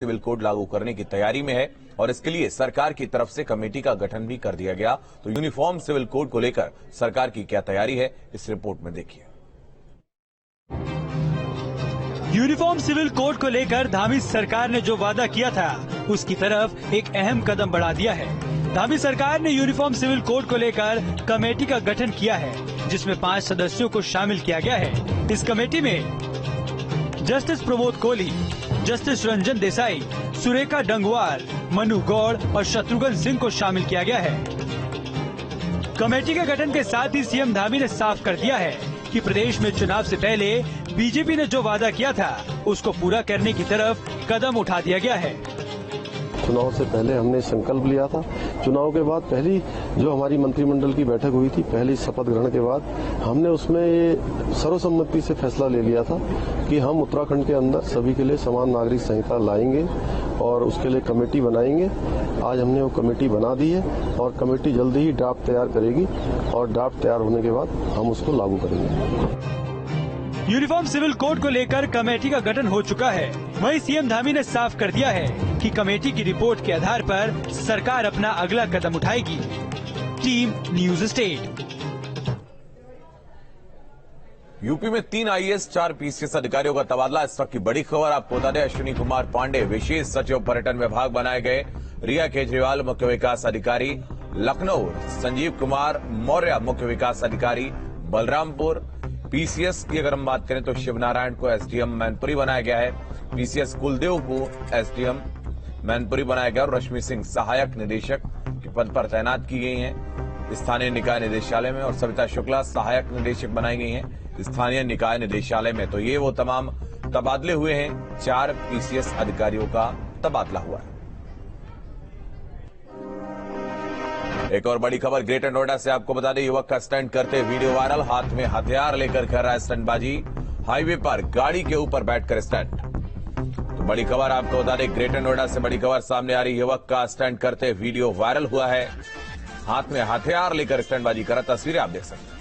Civil code लागू करने की तैयारी में है और इसके लिए सरकार की तरफ से कमेटी का गठन भी कर दिया गया। तो यूनिफॉर्म सिविल कोड को लेकर सरकार की क्या तैयारी है, इस रिपोर्ट में देखिए। यूनिफॉर्म सिविल कोड को लेकर धामी सरकार ने जो वादा किया था उसकी तरफ एक अहम कदम बढ़ा दिया है। धामी सरकार ने यूनिफॉर्म सिविल कोड को लेकर कमेटी का गठन किया है, जिसमें 5 सदस्यों को शामिल किया गया है। इस कमेटी में जस्टिस प्रमोद कोहली, जस्टिस रंजन देसाई, सुरेखा डंगवार, मनु गौड़ और शत्रुघ्न सिंह को शामिल किया गया है। कमेटी के गठन के साथ ही सीएम धामी ने साफ कर दिया है कि प्रदेश में चुनाव से पहले बीजेपी ने जो वादा किया था उसको पूरा करने की तरफ कदम उठा दिया गया है। चुनाव से पहले हमने संकल्प लिया था। चुनाव के बाद पहली जो हमारी मंत्रिमंडल की बैठक हुई थी, पहली शपथ ग्रहण के बाद हमने उसमें ये सर्वसम्मति से फैसला ले लिया था कि हम उत्तराखंड के अंदर सभी के लिए समान नागरिक संहिता लाएंगे और उसके लिए कमेटी बनाएंगे। आज हमने वो कमेटी बना दी है और कमेटी जल्दी ही ड्राफ्ट तैयार करेगी और ड्राफ्ट तैयार होने के बाद हम उसको लागू करेंगे। यूनिफॉर्म सिविल कोड को लेकर कमेटी का गठन हो चुका है। वहीं सीएम धामी ने साफ कर दिया है कि कमेटी की रिपोर्ट के आधार पर सरकार अपना अगला कदम उठाएगी। Team news state. यूपी में 3 आईएएस 4 पीसीएस अधिकारियों का तबादला। इस वक्त की बड़ी खबर आपको बता दें, अश्विनी कुमार पांडे विशेष सचिव पर्यटन विभाग बनाए गए। रिया केजरीवाल मुख्य विकास अधिकारी लखनऊ, संजीव कुमार मौर्य मुख्य विकास अधिकारी बलरामपुर। पीसीएस की अगर हम बात करें तो शिवनारायण को एसडीएम मैनपुरी बनाया गया है। पीसीएस कुलदेव को एसडीएम मैनपुरी बनाया गया और रश्मि सिंह सहायक निदेशक के पद पर तैनात की गई हैं स्थानीय निकाय निदेशालय में और सविता शुक्ला सहायक निदेशक बनाई गई हैं स्थानीय निकाय निदेशालय में। तो ये वो तमाम तबादले हुए हैं। 4 पीसीएस अधिकारियों का तबादला हुआ है। एक और बड़ी खबर ग्रेटर नोएडा से आपको बता दें, युवक का स्टंट करते वीडियो वायरल। हाथ में हथियार लेकर कर रहा है स्टंटबाजी। हाईवे पर गाड़ी के ऊपर बैठकर स्टंट। तो बड़ी खबर आपको बता दें, ग्रेटर नोएडा से बड़ी खबर सामने आ रही। युवक का स्टंट करते वीडियो वायरल हुआ है। हाथ में हथियार लेकर स्टंटबाजी कर रहा। तस्वीरें आप देख सकते हैं।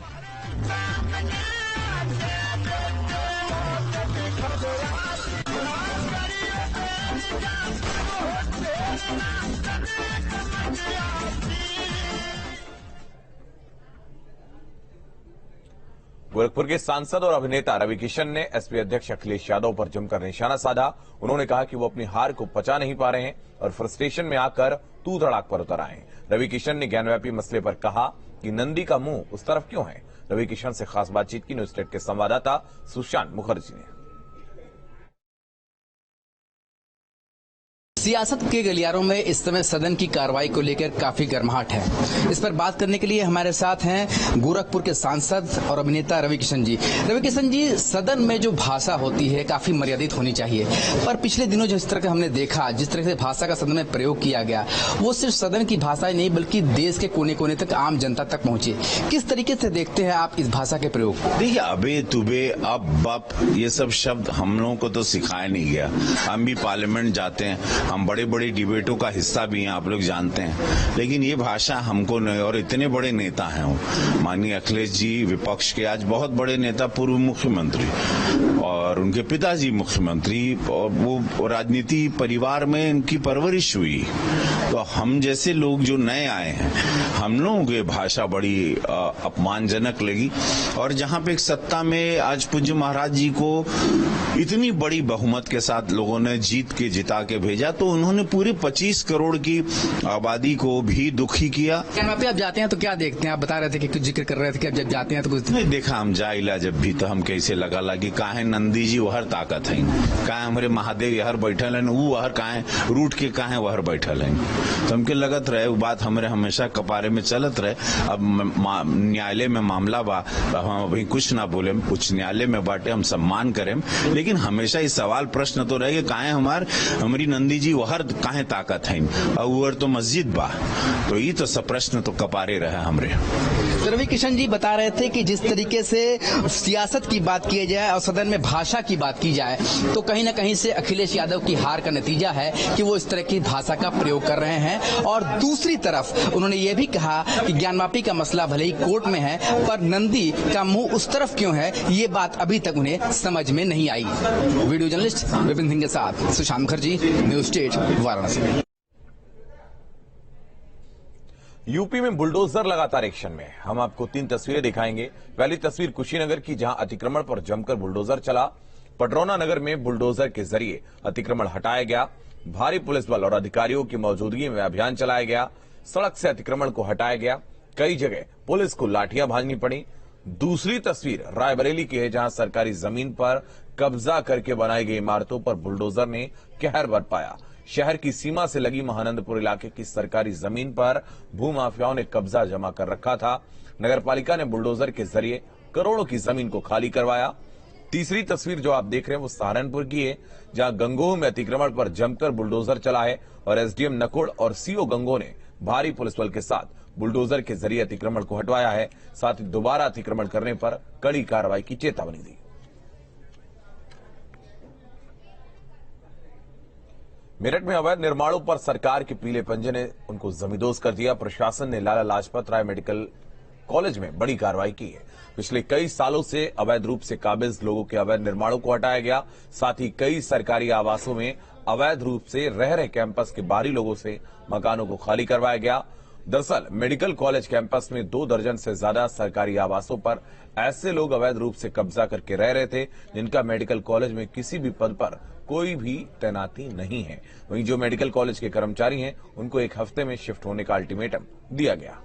गोरखपुर के सांसद और अभिनेता रवि किशन ने एसपी अध्यक्ष अखिलेश यादव पर जमकर निशाना साधा। उन्होंने कहा कि वो अपनी हार को पचा नहीं पा रहे हैं और फ्रस्ट्रेशन में आकर तू तड़ाक पर उतर आए हैं। रवि किशन ने ज्ञानव्यापी मसले पर कहा कि नंदी का मुंह उस तरफ क्यों है। रवि किशन से खास बातचीत की न्यूज स्टेट के संवाददाता सुशांत मुखर्जी ने। सियासत के गलियारों में इस समय सदन की कार्रवाई को लेकर काफी गर्माहट है। इस पर बात करने के लिए हमारे साथ हैं गोरखपुर के सांसद और अभिनेता रवि किशन जी। रवि किशन जी, सदन में जो भाषा होती है काफी मर्यादित होनी चाहिए, पर पिछले दिनों जिस तरह का हमने देखा, जिस तरह से भाषा का सदन में प्रयोग किया गया, वो सिर्फ सदन की भाषा ही नहीं बल्कि देश के कोने कोने तक, आम जनता तक पहुंची। किस तरीके से देखते हैं आप इस भाषा के प्रयोग को? देखिए, अबे तुबे अब बप ये सब शब्द हम लोगों को तो सिखाया नहीं गया। हम भी पार्लियामेंट जाते हैं, हम बड़े बड़े डिबेटों का हिस्सा भी हैं, आप लोग जानते हैं, लेकिन ये भाषा हमको नहीं। और इतने बड़े नेता हैं माननीय अखिलेश जी, विपक्ष के आज बहुत बड़े नेता, पूर्व मुख्यमंत्री और उनके पिताजी मुख्यमंत्री, और वो राजनीति परिवार में इनकी परवरिश हुई। तो हम जैसे लोग जो नए आए हैं, हम लोगों को ये भाषा बड़ी अपमानजनक लगी। और जहां पे एक सत्ता में आज पूज्य महाराज जी को इतनी बड़ी बहुमत के साथ लोगों ने जीत के जिता के भेजा, तो उन्होंने पूरे 25 करोड़ की आबादी को भी दुखी किया। आप जाते हैं तो क्या देखते हैं? आप बता रहे थे कि कुछ जिक्र कर रहे थे कि अब जब जाते हैं तो कुछ नहीं देखा। हम जाइला जब भी तो हम कैसे लगा कि काहे नंदी जी वहर ताकत है, काहे हमारे महादेव यहर बैठल है, वो वहर काहे रूट के काहे वहर बैठल है। तो हमके लगत रहे वो बात हमारे हमेशा कपारे में चलत रहे। अब न्यायालय में मामला बा, हम अभी कुछ ना बोले, उच्च न्यायालय में बाटे, हम सम्मान करें, लेकिन हमेशा ये सवाल प्रश्न तो रहे कि काहे हमारी नंदी जी जी वहर काहे ताकत है और उहर तो मस्जिद बा, तो ये तो सब प्रश्न तो कपारे रहे हमरे। रवि किशन जी बता रहे थे कि जिस तरीके से सियासत की बात की जाए और सदन में भाषा की बात की जाए तो कहीं न कहीं से अखिलेश यादव की हार का नतीजा है कि वो इस तरह की भाषा का प्रयोग कर रहे हैं। और दूसरी तरफ उन्होंने ये भी कहा कि ज्ञानवापी का मसला भले ही कोर्ट में है पर नंदी का मुंह उस तरफ क्यों है, ये बात अभी तक उन्हें समझ में नहीं आई। वीडियो जर्नलिस्ट विपिन सिंह के साथ Sushant Mukherjee, news state, Varanasi. UP में बुलडोजर लगातार एक्शन में। हम आपको 3 तस्वीरें दिखाएंगे। पहली तस्वीर कुशीनगर की, जहां अतिक्रमण पर जमकर बुलडोजर चला। पडरौना नगर में बुलडोजर के जरिए अतिक्रमण हटाया गया। भारी पुलिस बल और अधिकारियों की मौजूदगी में अभियान चलाया गया। सड़क से अतिक्रमण को हटाया गया। कई जगह पुलिस को लाठियां भांजनी पड़ी। दूसरी तस्वीर रायबरेली की है, जहां सरकारी जमीन पर कब्जा करके बनाई गई इमारतों पर बुलडोजर ने कहर बरपाया। शहर की सीमा से लगी महानंदपुर इलाके की सरकारी जमीन पर भूमाफियाओं ने कब्जा जमा कर रखा था। नगरपालिका ने बुलडोजर के जरिए करोड़ों की जमीन को खाली करवाया। तीसरी तस्वीर जो आप देख रहे हैं वो सहारनपुर की है, जहां गंगोह में अतिक्रमण पर जमकर बुलडोजर चला है और एसडीएम नकुड़ और सीओ गंगोह ने भारी पुलिस बल के साथ बुलडोजर के जरिए अतिक्रमण को हटवाया है। साथ ही दोबारा अतिक्रमण करने पर कड़ी कार्रवाई की चेतावनी दी। मेरठ में अवैध निर्माणों पर सरकार के पीले पंजे ने उनको जमींदोज कर दिया। प्रशासन ने लाला लाजपत राय मेडिकल कॉलेज में बड़ी कार्रवाई की है। पिछले कई सालों से अवैध रूप से काबिज लोगों के अवैध निर्माणों को हटाया गया। साथ ही कई सरकारी आवासों में अवैध रूप से रह रहे कैंपस के बाहरी लोगों से मकानों को खाली करवाया गया। दरअसल मेडिकल कॉलेज कैंपस में 2 दर्जन से ज्यादा सरकारी आवासों पर ऐसे लोग अवैध रूप से कब्जा करके रह रहे थे, जिनका मेडिकल कॉलेज में किसी भी पद पर कोई भी तैनाती नहीं है। वहीं जो मेडिकल कॉलेज के कर्मचारी हैं, उनको 1 हफ्ते में शिफ्ट होने का अल्टीमेटम दिया गया।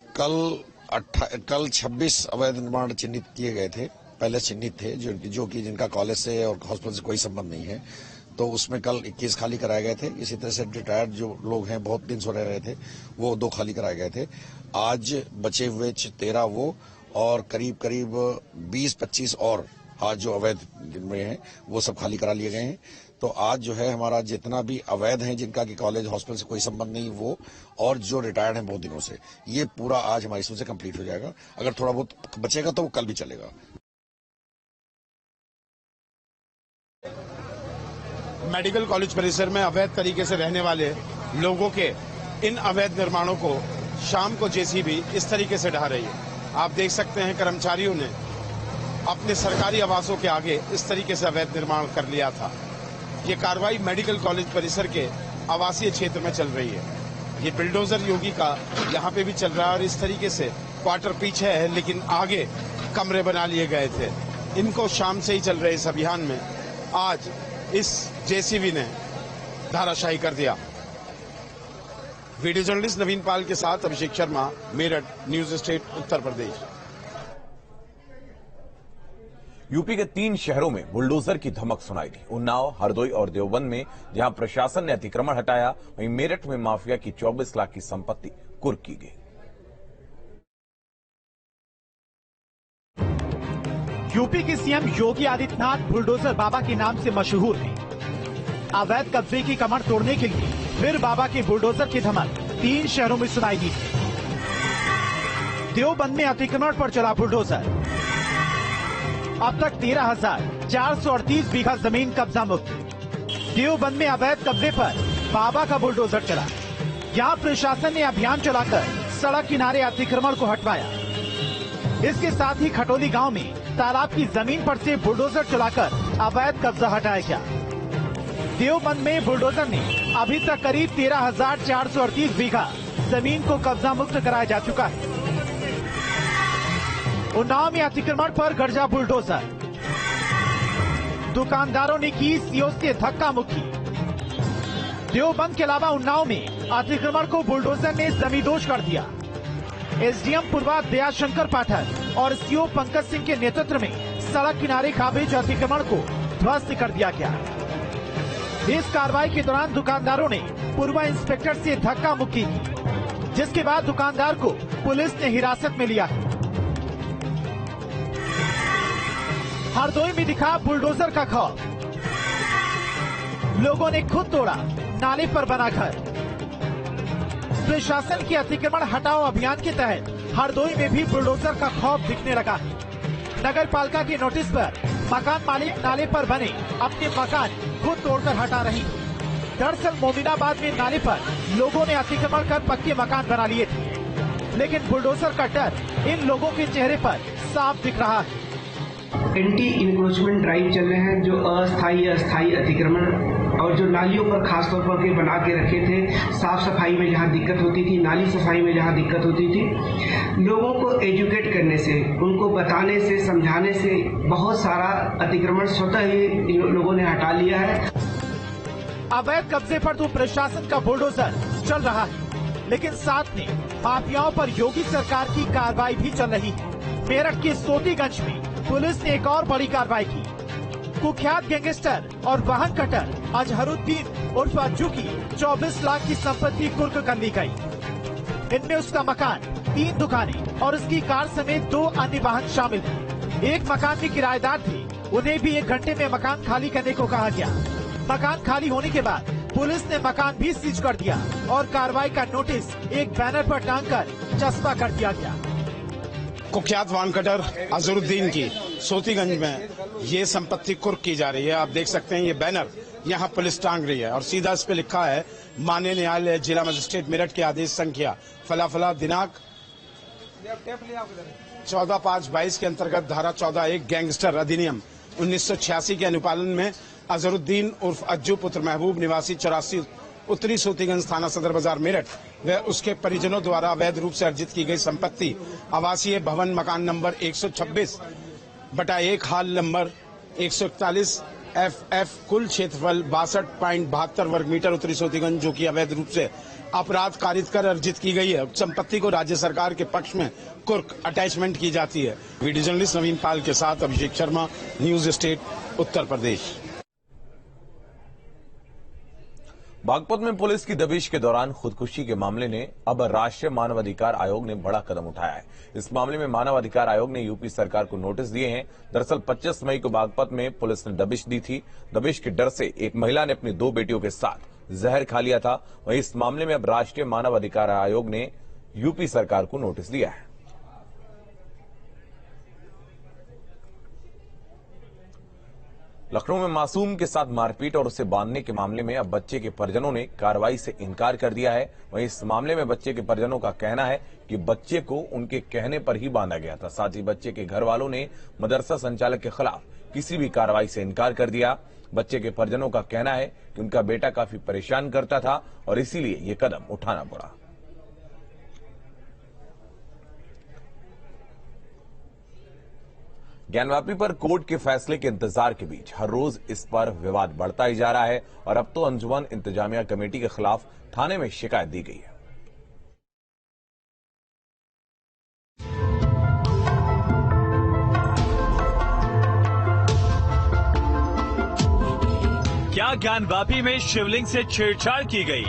कल 26 अवैध निर्माण चिन्हित किए गए थे, पहले चिन्हित थे जो कि जिनका कॉलेज से और हॉस्पिटल से कोई संबंध नहीं है, तो उसमें कल 21 खाली कराए गए थे। इसी तरह से रिटायर्ड जो लोग हैं, बहुत दिन से रह रहे थे, वो 2 खाली कराए गए थे। आज बचे हुए 13 वो और करीब 20-25 और आज जो अवैध में हैं वो सब खाली करा लिए गए हैं। तो आज जो है हमारा जितना भी अवैध हैं, जिनका कि कॉलेज हॉस्पिटल से कोई संबंध नहीं, वो और जो रिटायर्ड हैं बहुत दिनों से, ये पूरा आज हमारी सूची से कंप्लीट हो जाएगा। अगर थोड़ा बहुत बचेगा तो वो कल भी चलेगा। मेडिकल कॉलेज परिसर में अवैध तरीके से रहने वाले लोगों के इन अवैध निर्माणों को शाम को जेसीबी इस तरीके से ढा रही है। आप देख सकते हैं कर्मचारियों ने अपने सरकारी आवासों के आगे इस तरीके से अवैध निर्माण कर लिया था। ये कार्रवाई मेडिकल कॉलेज परिसर के आवासीय क्षेत्र में चल रही है। ये बुलडोजर योगी का यहाँ पे भी चल रहा है और इस तरीके से क्वार्टर पीछे है, लेकिन आगे कमरे बना लिए गए थे। इनको शाम से ही चल रहे इस अभियान में आज इस जेसीबी ने धाराशाही कर दिया। वीडियो जर्नलिस्ट नवीन पाल के साथ Abhishek Sharma, Meerut, news state, Uttar Pradesh. UP के 3 शहरों में बुलडोजर की धमक सुनाई दी। उन्नाव, हरदोई और देवबंद में जहां प्रशासन ने अतिक्रमण हटाया, वहीं मेरठ में माफिया की 24 लाख की संपत्ति कुर्क की गई। यूपी के सीएम योगी आदित्यनाथ बुलडोजर बाबा के नाम से मशहूर हैं। अवैध कब्जे की कमर तोड़ने के लिए फिर बाबा के बुलडोजर की धमक 3 शहरों में सुनाई दी। देवबंद में अतिक्रमण पर चला बुलडोजर। अब तक 13,438 बीघा जमीन कब्जा मुक्त। देवबंद में अवैध कब्जे पर बाबा का बुलडोजर चला। यहाँ प्रशासन ने अभियान चलाकर सड़क किनारे अतिक्रमण को हटवाया। इसके साथ ही खटोली गांव में तालाब की जमीन पर से बुलडोजर चलाकर अवैध कब्जा हटाया गया। देवबंद में बुलडोजर ने अभी तक करीब 13,438 बीघा जमीन को कब्जा मुक्त कराया जा चुका है। उन्नाव में अतिक्रमण पर गर्जा बुलडोजर। दुकानदारों ने की सीओ से धक्का मुक्की। देवबंद के अलावा उन्नाव में अतिक्रमण को बुलडोजर ने जमींदोज कर दिया। एसडीएम पूर्वा दयाशंकर पाठक और सीओ पंकज सिंह के नेतृत्व में सड़क किनारे काबिज अतिक्रमण को ध्वस्त कर दिया गया। इस कार्रवाई के दौरान दुकानदारों ने पूर्व इंस्पेक्टर से धक्का मुक्की की, जिसके बाद दुकानदार को पुलिस ने हिरासत में लिया है। हरदोई में दिखा बुलडोजर का खौफ। लोगों ने खुद तोड़ा नाले पर बना घर। प्रशासन के अतिक्रमण हटाओ अभियान के तहत हरदोई में भी बुलडोजर का खौफ दिखने लगा है। नगर पालिका के नोटिस पर मकान मालिक नाले पर बने अपने मकान खुद तोड़कर हटा रही है। दरअसल मोमिनाबाद में नाले पर लोगों ने अतिक्रमण कर पक्के मकान बना लिए थे, लेकिन बुलडोजर का डर इन लोगों के चेहरे पर साफ दिख रहा है। एंटी इंक्रोचमेंट ड्राइव चल रहे हैं, जो अस्थायी अतिक्रमण और जो नालियों पर खासतौर पर के बना के रखे थे, साफ सफाई में जहां दिक्कत होती थी, नाली सफाई में जहां दिक्कत होती थी, लोगों को एजुकेट करने से, उनको बताने से, समझाने से बहुत सारा अतिक्रमण स्वतः ही लोगों ने हटा लिया है। अवैध कब्जे पर तो प्रशासन का बुलडोजर चल रहा है, लेकिन साथ में माफियाओं पर योगी सरकार की कार्रवाई भी चल रही है। मेरठ के सोतीगंज में पुलिस ने एक और बड़ी कार्रवाई की। कुख्यात गैंगस्टर और वाहन कटर अजहरुद्दीन उर्फ अज्जू की 24 लाख की संपत्ति कुर्क कर ली गई। इनमें उसका मकान, 3 दुकानें और उसकी कार समेत 2 अन्य वाहन शामिल हैं। एक मकान में किराएदार थे, उन्हें भी 1 घंटे में मकान खाली करने को कहा गया। मकान खाली होने के बाद पुलिस ने मकान भी सीज कर दिया और कार्रवाई का नोटिस एक बैनर पर टांगकर चस्पा कर दिया गया। कुख्यात वाहन कटर अजहरुद्दीन की सोतीगंज में ये संपत्ति कुर्क की जा रही है। आप देख सकते हैं ये बैनर यहाँ पुलिस टांग रही है और सीधा इस पे लिखा है माननीय न्यायालय जिला मजिस्ट्रेट मेरठ के आदेश संख्या फला दिनांक 14/5/22 के अंतर्गत धारा 14(1) गैंगस्टर अधिनियम 1986 के अनुपालन में अजहरुद्दीन उर्फ अज्जू पुत्र महबूब निवासी 84 उत्तरी सोतीगंज थाना सदर बाजार मेरठ व उसके परिजनों द्वारा अवैध रूप से अर्जित की गई संपत्ति आवासीय भवन मकान नंबर 126/1 हाल नंबर 141 FF कुल क्षेत्रफल 62.72 वर्ग मीटर उत्तरी सोतीगंज जो कि अवैध रूप से अपराध कारित कर अर्जित की गई है। संपत्ति को राज्य सरकार के पक्ष में कुर्क अटैचमेंट की जाती है। वीडियो जर्नलिस्ट नवीन पाल के साथ अभिषेक शर्मा, न्यूज स्टेट, उत्तर प्रदेश। बागपत में पुलिस की दबिश के दौरान खुदकुशी के मामले ने अब राष्ट्रीय मानवाधिकार आयोग ने बड़ा कदम उठाया है। इस मामले में मानवाधिकार आयोग ने यूपी सरकार को नोटिस दिए हैं। दरअसल 25 मई को बागपत में पुलिस ने दबिश दी थी। दबिश के डर से एक महिला ने अपनी 2 बेटियों के साथ जहर खा लिया था। वहीं इस मामले में अब राष्ट्रीय मानवाधिकार आयोग ने यूपी सरकार को नोटिस दिया है। लखनऊ में मासूम के साथ मारपीट और उसे बांधने के मामले में अब बच्चे के परिजनों ने कार्रवाई से इनकार कर दिया है। वहीं इस मामले में बच्चे के परिजनों का कहना है कि बच्चे को उनके कहने पर ही बांधा गया था। साथ ही बच्चे के घर वालों ने मदरसा संचालक के खिलाफ किसी भी कार्रवाई से इनकार कर दिया। बच्चे के परिजनों का कहना है कि उनका बेटा काफी परेशान करता था और इसीलिए ये कदम उठाना पड़ा। ज्ञानवापी पर कोर्ट के फैसले के इंतजार के बीच हर रोज इस पर विवाद बढ़ता ही जा रहा है और अब तो अंजुमन इंतजामिया कमेटी के खिलाफ थाने में शिकायत दी गई है। क्या ज्ञानवापी में शिवलिंग से छेड़छाड़ की गई?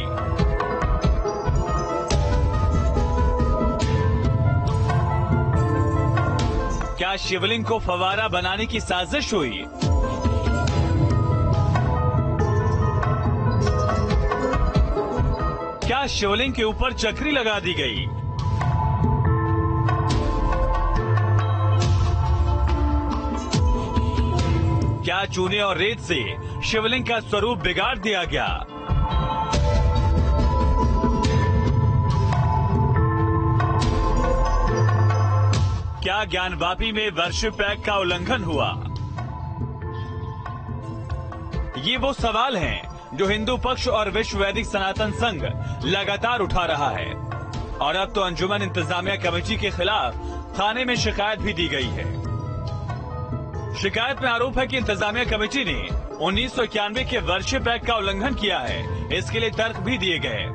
क्या शिवलिंग को फवारा बनाने की साजिश हुई? क्या शिवलिंग के ऊपर चक्री लगा दी गई? क्या चूने और रेत से शिवलिंग का स्वरूप बिगाड़ दिया गया? क्या ज्ञानवापी में वर्शिप पैक्ट का उल्लंघन हुआ? ये वो सवाल हैं जो हिंदू पक्ष और विश्व वैदिक सनातन संघ लगातार उठा रहा है और अब तो अंजुमन इंतजामिया कमेटी के खिलाफ थाने में शिकायत भी दी गई है। शिकायत में आरोप है कि इंतजामिया कमेटी ने 1991 के वर्शिप पैक्ट का उल्लंघन किया है। इसके लिए तर्क भी दिए गए।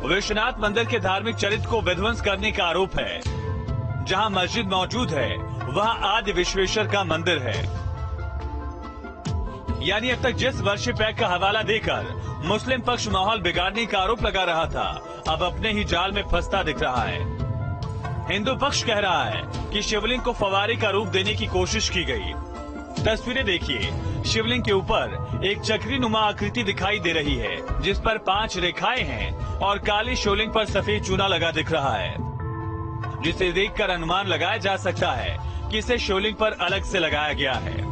विश्वनाथ मंदिर के धार्मिक चरित्र को विध्वंस करने का आरोप है। जहां मस्जिद मौजूद है वहां आदि विश्वेश्वर का मंदिर है। यानी अब तक जिस वर्शिप पैक्ट का हवाला देकर मुस्लिम पक्ष माहौल बिगाड़ने का आरोप लगा रहा था, अब अपने ही जाल में फंसता दिख रहा है। हिंदू पक्ष कह रहा है कि शिवलिंग को फवारे का रूप देने की कोशिश की गई। तस्वीरें देखिए। शिवलिंग के ऊपर एक चक्री नुमा आकृति दिखाई दे रही है, जिस पर 5 रेखाएं हैं और काली शिवलिंग पर सफेद चूना लगा दिख रहा है, जिसे देखकर अनुमान लगाया जा सकता है कि इसे शिवलिंग पर अलग से लगाया गया है।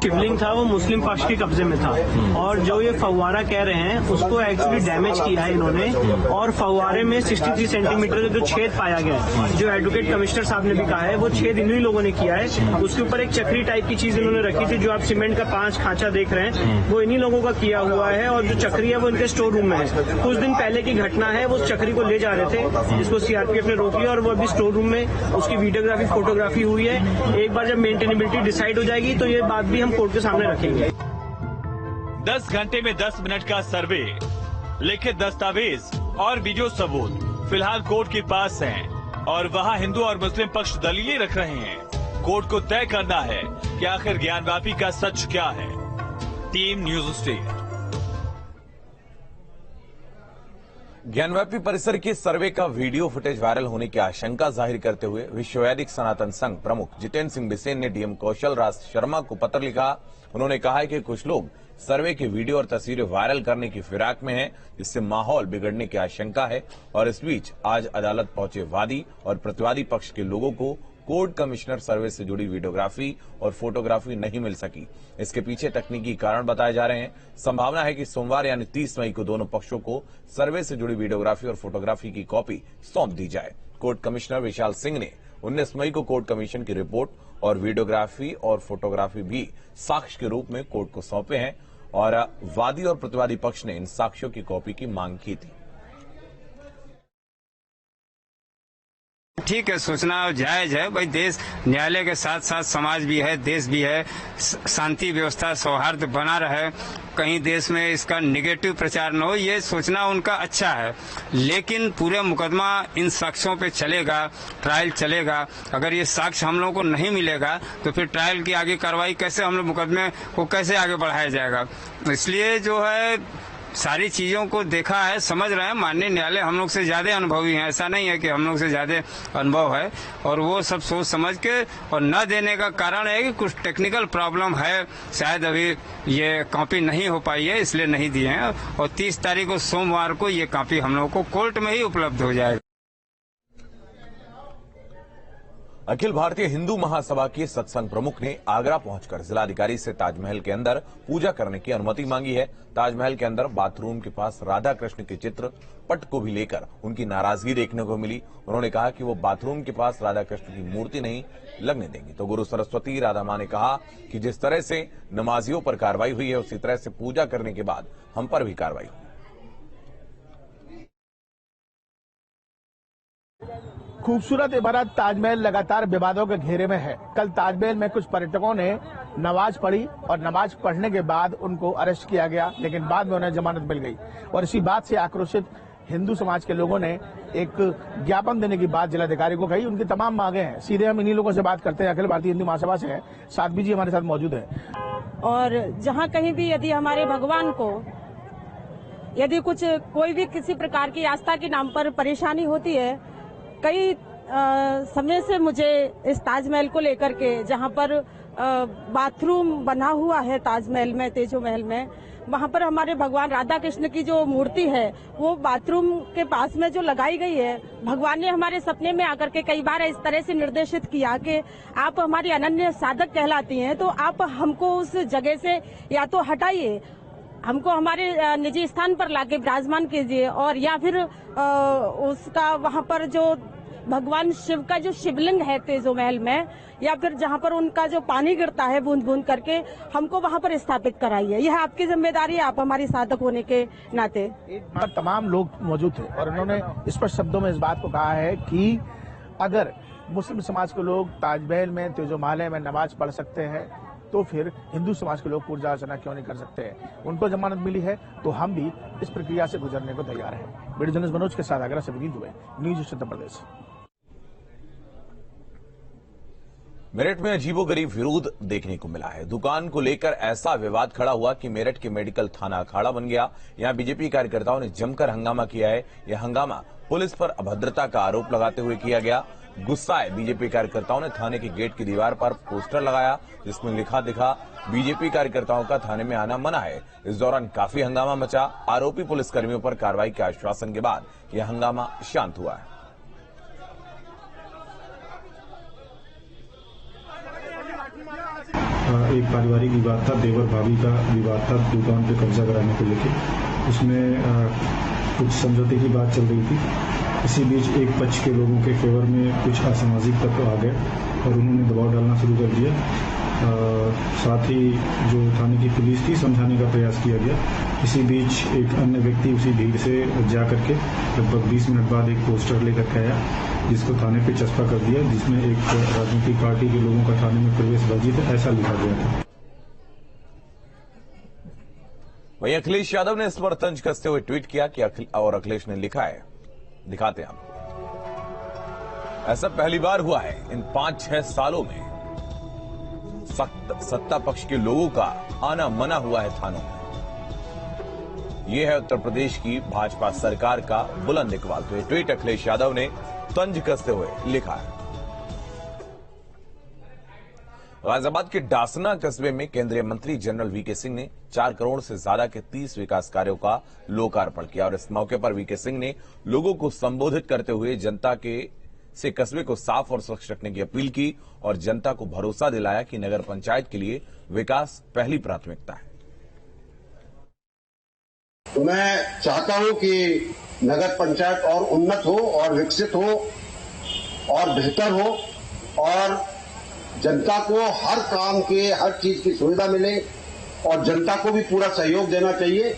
शिवलिंग था वो मुस्लिम पक्ष के कब्जे में था और जो ये फव्वारा कह रहे हैं उसको एक्चुअली डैमेज किया है इन्होंने और फव्वारे में 63 सेंटीमीटर का जो छेद पाया गया है, जो एडवोकेट कमिश्नर साहब ने भी कहा है, वो छेद इन्हीं लोगों ने किया है। उसके ऊपर एक चक्री टाइप की चीज इन्होंने रखी थी, जो आप सीमेंट का 5 खांचा देख रहे हैं वो इन्हीं लोगों का किया हुआ है और जो चक्री है वो इनके स्टोर रूम में है। कुछ दिन पहले की घटना है, वो चक्री को ले जा रहे थे जिसको सीआरपीएफ ने रोक लिया और वो अभी स्टोर रूम में उसकी वीडियोग्राफी फोटोग्राफी हुई है। एक बार जब मेंटेनेबिलिटी डिसाइड हो जाएगी तो ये बात भी हम कोर्ट के सामने रखेंगे। 10 घंटे में 10 मिनट का सर्वे, लिखित दस्तावेज और वीडियो सबूत फिलहाल कोर्ट के पास हैं और वहां हिंदू और मुस्लिम पक्ष दलीलें रख रहे हैं। कोर्ट को तय करना है कि आखिर ज्ञानवापी का सच क्या है। Team news state. ज्ञानवापी परिसर के सर्वे का वीडियो फुटेज वायरल होने की आशंका जाहिर करते हुए विश्व वैदिक सनातन संघ प्रमुख जितेंद्र सिंह बिसेन ने डीएम कौशल राज शर्मा को पत्र लिखा। उन्होंने कहा है कि कुछ लोग सर्वे के वीडियो और तस्वीरें वायरल करने की फिराक में हैं, जिससे माहौल बिगड़ने की आशंका है। और इस बीच आज अदालत पहुंचे वादी और प्रतिवादी पक्ष के लोगों को कोर्ट कमिश्नर सर्वे से जुड़ी वीडियोग्राफी और फोटोग्राफी नहीं मिल सकी। इसके पीछे तकनीकी कारण बताए जा रहे हैं। संभावना है कि सोमवार यानी 30 मई को दोनों पक्षों को सर्वे से जुड़ी वीडियोग्राफी और फोटोग्राफी की कॉपी सौंप दी जाए। कोर्ट कमिश्नर विशाल सिंह ने 19 मई को कोर्ट कमीशन की रिपोर्ट और वीडियोग्राफी और फोटोग्राफी भी साक्ष्य के रूप में कोर्ट को सौंपे हैं और वादी और प्रतिवादी पक्ष ने इन साक्ष्यों की कॉपी की मांग की थी। ठीक है, सोचना जायज है भाई। देश न्यायालय के साथ साथ समाज भी है, देश भी है, शांति व्यवस्था सौहार्द बना रहे, कहीं देश में इसका निगेटिव प्रचार न हो, ये सोचना उनका अच्छा है। लेकिन पूरे मुकदमा इन साक्ष्यों पे चलेगा, ट्रायल चलेगा। अगर ये साक्ष्य हम लोगों को नहीं मिलेगा तो फिर ट्रायल की आगे कार्रवाई कैसे, हम लोग मुकदमे को कैसे आगे बढ़ाया जाएगा। इसलिए जो है सारी चीजों को देखा है, समझ रहे हैं। माननीय न्यायालय हम लोग से ज्यादा अनुभवी हैं, ऐसा नहीं है कि हम लोग से ज्यादा अनुभव है, और वो सब सोच समझ के और न देने का कारण है कि कुछ टेक्निकल प्रॉब्लम है, शायद अभी ये कॉपी नहीं हो पाई है इसलिए नहीं दिए हैं। और 30 तारीख को सोमवार को ये कॉपी हम लोग को कोर्ट में ही उपलब्ध हो जाएगा। अखिल भारतीय हिंदू महासभा के सत्संग प्रमुख ने आगरा पहुंचकर जिलाधिकारी से ताजमहल के अंदर पूजा करने की अनुमति मांगी है। ताजमहल के अंदर बाथरूम के पास राधा कृष्ण के चित्र पट को भी लेकर उनकी नाराजगी देखने को मिली। उन्होंने कहा कि वो बाथरूम के पास राधा कृष्ण की मूर्ति नहीं लगने देंगे। तो गुरु सरस्वती राधा मां ने कहा कि जिस तरह से नमाजियों पर कार्रवाई हुई है उसी तरह से पूजा करने के बाद हम पर भी कार्रवाई हुई। खूबसूरत इमारत ताजमहल लगातार विवादों के घेरे में है। कल ताजमहल में कुछ पर्यटकों ने नमाज पढ़ी और नमाज पढ़ने के बाद उनको अरेस्ट किया गया, लेकिन बाद में उन्हें जमानत मिल गई। और इसी बात से आक्रोशित हिंदू समाज के लोगों ने एक ज्ञापन देने की बात जिलाधिकारी को कही। उनकी तमाम मांगे हैं। सीधे हम इन्हीं लोगों से बात करते हैं। अखिल भारतीय हिंदू महासभा से हैं, साध्वी जी हमारे साथ मौजूद है। और जहाँ कहीं भी यदि हमारे भगवान को यदि कुछ कोई भी किसी प्रकार की आस्था के नाम पर परेशानी होती है, कई समय से मुझे इस ताजमहल को लेकर के, जहां पर बाथरूम बना हुआ है ताजमहल में, तेजो महल में, वहां पर हमारे भगवान राधा कृष्ण की जो मूर्ति है वो बाथरूम के पास में जो लगाई गई है, भगवान ने हमारे सपने में आकर के कई बार इस तरह से निर्देशित किया कि आप हमारी अनन्य साधक कहलाती हैं, तो आप हमको उस जगह से या तो हटाइए, हमको हमारे निजी स्थान पर लाके विराजमान कीजिए, और या फिर उसका वहां पर जो भगवान शिव का जो शिवलिंग है तेजो महल में, या फिर जहां पर उनका जो पानी गिरता है बूंद बूंद करके, हमको वहां पर स्थापित कराइए। यह आपकी जिम्मेदारी है, आप हमारी साधक होने के नाते। तमाम लोग मौजूद थे और उन्होंने स्पष्ट शब्दों में इस बात को कहा है कि अगर मुस्लिम समाज के लोग ताजमहल में, तेजो महल में नमाज पढ़ सकते हैं तो फिर हिंदू समाज के लोग पूजा अर्चना क्यों नहीं कर सकते हैं। उनको जमानत मिली है तो हम भी इस प्रक्रिया से गुजरने को तैयार हैं। वीडियो जर्नलिस्ट मनोज के साथ आगरा से विनीत दुबे, न्यूज उत्तर प्रदेश। मेरठ में अजीबोगरीब विरोध देखने को मिला है। दुकान को लेकर ऐसा विवाद खड़ा हुआ कि मेरठ के मेडिकल थाना अखाड़ा बन गया। यहां बीजेपी कार्यकर्ताओं ने जमकर हंगामा किया है। यह हंगामा पुलिस पर अभद्रता का आरोप लगाते हुए किया गया। गुस्साए बीजेपी कार्यकर्ताओं ने थाने के गेट की दीवार पर पोस्टर लगाया जिसमें लिखा दिखा बीजेपी कार्यकर्ताओं का थाने में आना मना है। इस दौरान काफी हंगामा मचा। आरोपी पुलिसकर्मियों पर कार्रवाई के आश्वासन के बाद यह हंगामा शांत हुआ है। एक पारिवारिक विवाद था, देवर भाभी का विवाद था दुकान पे कब्जा कराने को लेकर। उसमें कुछ समझौते की बात चल रही थी। इसी बीच एक पक्ष के लोगों के फेवर में कुछ असामाजिक तत्व आ गए और उन्होंने दबाव डालना शुरू कर दिया। साथ ही जो थाने की पुलिस थी समझाने का प्रयास किया गया। इसी बीच एक अन्य व्यक्ति उसी भीड़ से जा करके लगभग 20 मिनट बाद एक पोस्टर लेकर के आया जिसको थाने पे चस्पा कर दिया, जिसमें एक राजनीतिक पार्टी के लोगों का थाने में प्रवेश वर्जित है ऐसा लिखा गया था। वहीं अखिलेश यादव ने इस पर तंज कसते हुए ट्वीट किया कि अखिलेश ने लिखा है, दिखाते हैं आपको। ऐसा पहली बार हुआ है इन 5-6 सालों में सत्ता पक्ष के लोगों का आना मना हुआ है थानों में। यह है उत्तर प्रदेश की भाजपा सरकार का बुलंद इकबाल। तो ये ट्वीट अखिलेश यादव ने तंज कसते हुए लिखा है। गाजियाबाद के डासना कस्बे में केंद्रीय मंत्री जनरल वीके सिंह ने 4 करोड़ से ज्यादा के 30 विकास कार्यों का लोकार्पण किया और इस मौके पर वीके सिंह ने लोगों को संबोधित करते हुए जनता से कस्बे को साफ और स्वच्छ रखने की अपील की और जनता को भरोसा दिलाया कि नगर पंचायत के लिए विकास पहली प्राथमिकता है। मैं चाहता हूं कि नगर पंचायत और उन्नत हो और विकसित हो और बेहतर हो और जनता को हर काम के हर चीज की सुविधा मिले और जनता को भी पूरा सहयोग देना चाहिए।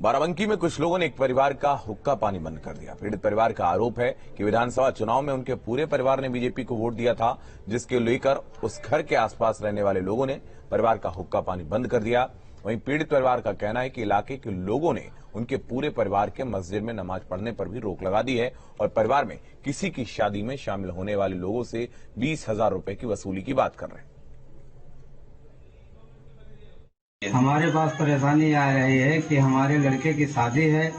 बाराबंकी में कुछ लोगों ने एक परिवार का हुक्का पानी बंद कर दिया। पीड़ित परिवार का आरोप है कि विधानसभा चुनाव में उनके पूरे परिवार ने बीजेपी को वोट दिया था, जिसके लेकर उस घर के आसपास रहने वाले लोगों ने परिवार का हुक्का पानी बंद कर दिया। वहीं पीड़ित परिवार का कहना है कि इलाके के लोगों ने उनके पूरे परिवार के मस्जिद में नमाज पढ़ने पर भी रोक लगा दी है और परिवार में किसी की शादी में शामिल होने वाले लोगों से 20,000 रुपए की वसूली की बात कर रहे हैं। हमारे पास परेशानी आ रही है कि हमारे लड़के की शादी है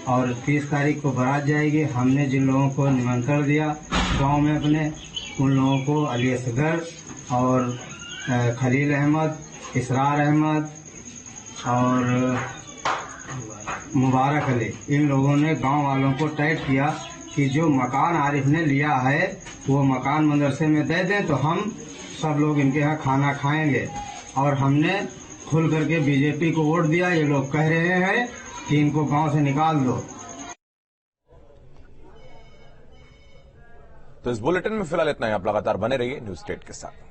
और 30 तारीख को बारात जाएगी। हमने जिन लोगों को निमंत्रण दिया गांव में अपने, उन लोगों को अली असगर और खलील अहमद, इसरार अहमद और मुबारक अली, इन लोगों ने गांव वालों को टाइट किया कि जो मकान आरिफ ने लिया है वो मकान मदरसे में दे दें तो हम सब लोग इनके यहाँ खाना खाएंगे। और हमने खुल करके बीजेपी को वोट दिया। ये लोग कह रहे हैं कि इनको गांव से निकाल दो। तो इस बुलेटिन में फिलहाल इतना ही। आप लगातार बने रहिए न्यूज़ स्टेट के साथ।